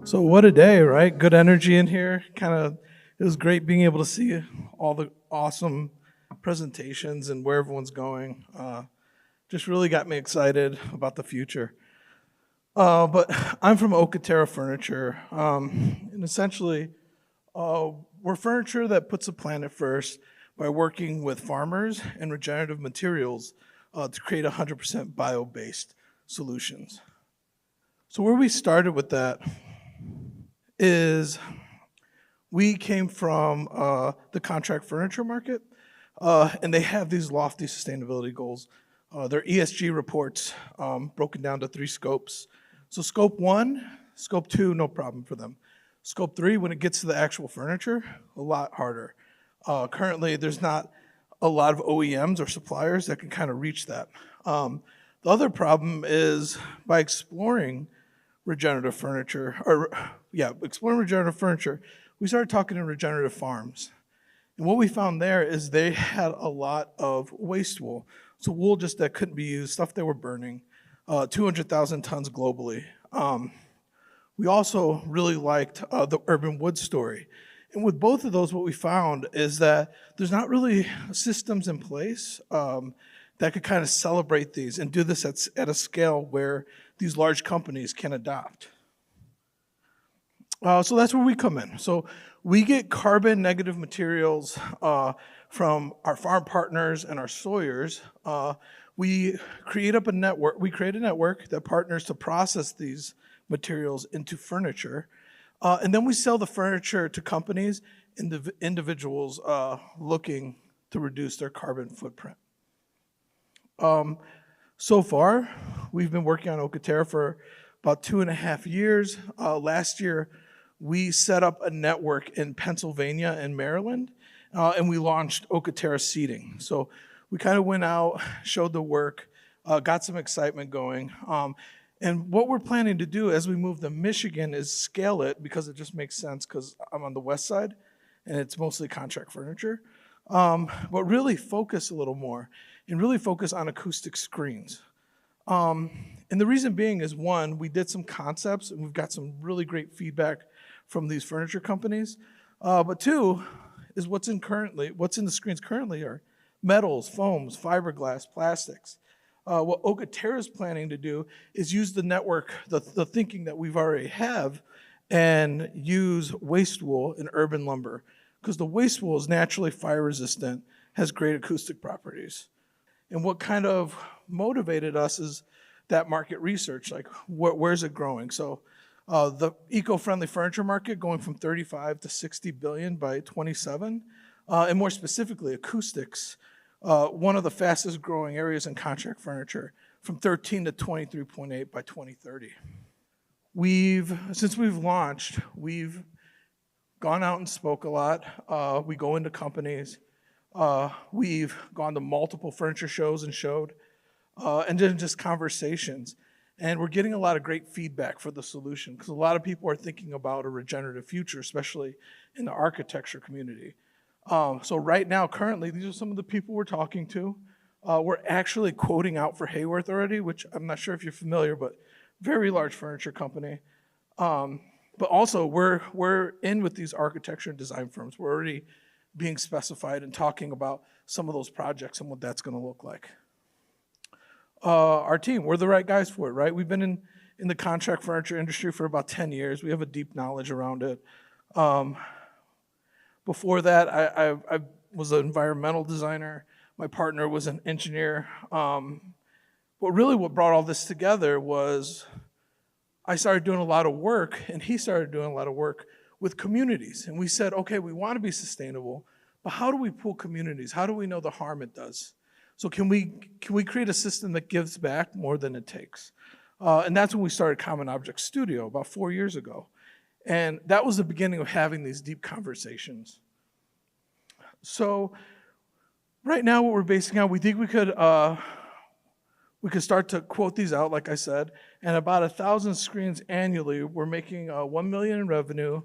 So what a day, right? Good energy in here. It was great being able to see all the awesome presentations and where everyone's going. Just really got me excited about the future. But I'm from OkaTerra Furniture, and essentially, we're furniture that puts the planet first by working with farmers and regenerative materials to create 100% bio-based solutions. So where we started with that is we came from the contract furniture market, and they have these lofty sustainability goals. Their ESG reports broken down to 3 scopes. So scope 1, scope 2, no problem for them. Scope 3, when it gets to the actual furniture, a lot harder. Currently, there's not a lot of OEMs or suppliers that can kind of reach that. The other problem is by exploring regenerative furniture, we started talking to regenerative farms. And what we found there is they had a lot of waste wool. So wool just that couldn't be used, stuff they were burning, 200,000 tons globally. We also really liked the urban wood story. And with both of those, what we found is that there's not really systems in place that could kind of celebrate these and do this at a scale where these large companies can adopt. So that's where we come in. So we get carbon negative materials from our farm partners and our sawyers. We create a network that partners to process these materials into furniture. And then we sell the furniture to companies and individuals looking to reduce their carbon footprint. So far, we've been working on OkaTerra for about 2.5 years. Last year, we set up a network in Pennsylvania and Maryland, and we launched OkaTerra Seating. So we kind of went out, showed the work, got some excitement going. And what we're planning to do as we move to Michigan is scale it, because it just makes sense because I'm on the west side and it's mostly contract furniture. But really focus a little more and really focus on acoustic screens. And the reason being is, one, we did some concepts and we've got some really great feedback from these furniture companies. But two is what's in the screens currently are metals, foams, fiberglass, plastics. What OkaTerra is planning to do is use the network, the thinking that we've already have, and use waste wool in urban lumber, because the waste wool is naturally fire resistant, has great acoustic properties. And what kind of motivated us is that market research, like where's it growing? So the eco-friendly furniture market going from 35 to 60 billion by 27, and more specifically acoustics, one of the fastest growing areas in contract furniture, from 13 to 23.8 by 2030. Since we've launched, we've gone out and spoke a lot. We go into companies. We've gone to multiple furniture shows and showed, and then just conversations. And we're getting a lot of great feedback for the solution, because a lot of people are thinking about a regenerative future, especially in the architecture community. So right now, currently, these are some of the people we're talking to. We're actually quoting out for Hayworth already, which I'm not sure if you're familiar, but very large furniture company. But also, we're in with these architecture and design firms. We're already being specified and talking about some of those projects and what that's going to look like. Our team, we're the right guys for it, right? We've been in the contract furniture industry for about 10 years. We have a deep knowledge around it. Before that, I was an environmental designer. My partner was an engineer. But really what brought all this together was I started doing a lot of work, and he started doing a lot of work with communities. And we said, okay, we want to be sustainable, but how do we pull communities? How do we know the harm it does? So can we create a system that gives back more than it takes? And that's when we started Common Object Studio about 4 years ago. And that was the beginning of having these deep conversations. So right now what we're basing on, we think we could start to quote these out, like I said, and about 1,000 screens annually. We're making $1 million in revenue,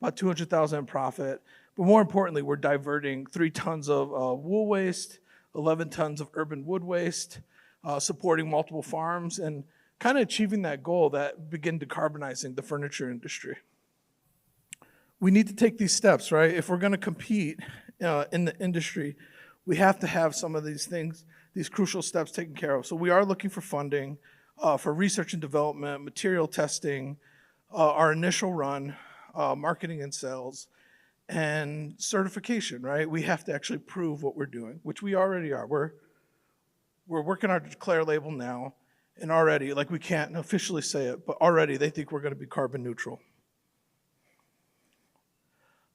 about $200,000 in profit. But more importantly, we're diverting 3 tons of wool waste, 11 tons of urban wood waste, supporting multiple farms, and kind of achieving that goal that begin decarbonizing the furniture industry. We need to take these steps, right? If we're going to compete in the industry, we have to have some of these things, these crucial steps taken care of. So we are looking for funding for research and development, material testing, our initial run, marketing and sales, and certification, right? We have to actually prove what we're doing, which we already are. We're working our Declare label now, and already, like, we can't officially say it, but already they think we're going to be carbon neutral.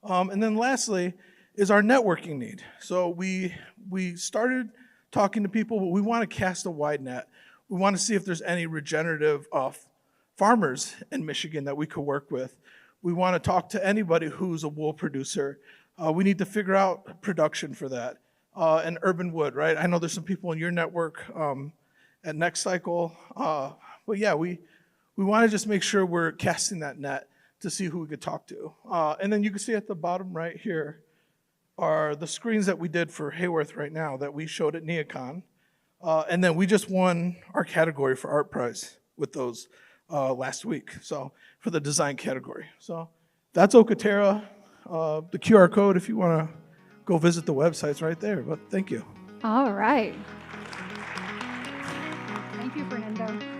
And then lastly is our networking need. So we started talking to people, but we want to cast a wide net. We want to see if there's any regenerative farmers in Michigan that we could work with. We want to talk to anybody who's a wool producer. We need to figure out production for that. And urban wood, right? I know there's some people in your network at NextCycle. But yeah, we want to just make sure we're casting that net to see who we could talk to. And then you can see at the bottom right here are the screens that we did for Hayworth right now that we showed at NeoCon. And then we just won our category for Art Prize with those last week, so for the design category. So that's OkaTerra. The QR code, if you want to go visit the website's right there, but thank you. All right. Thank you, Fernando.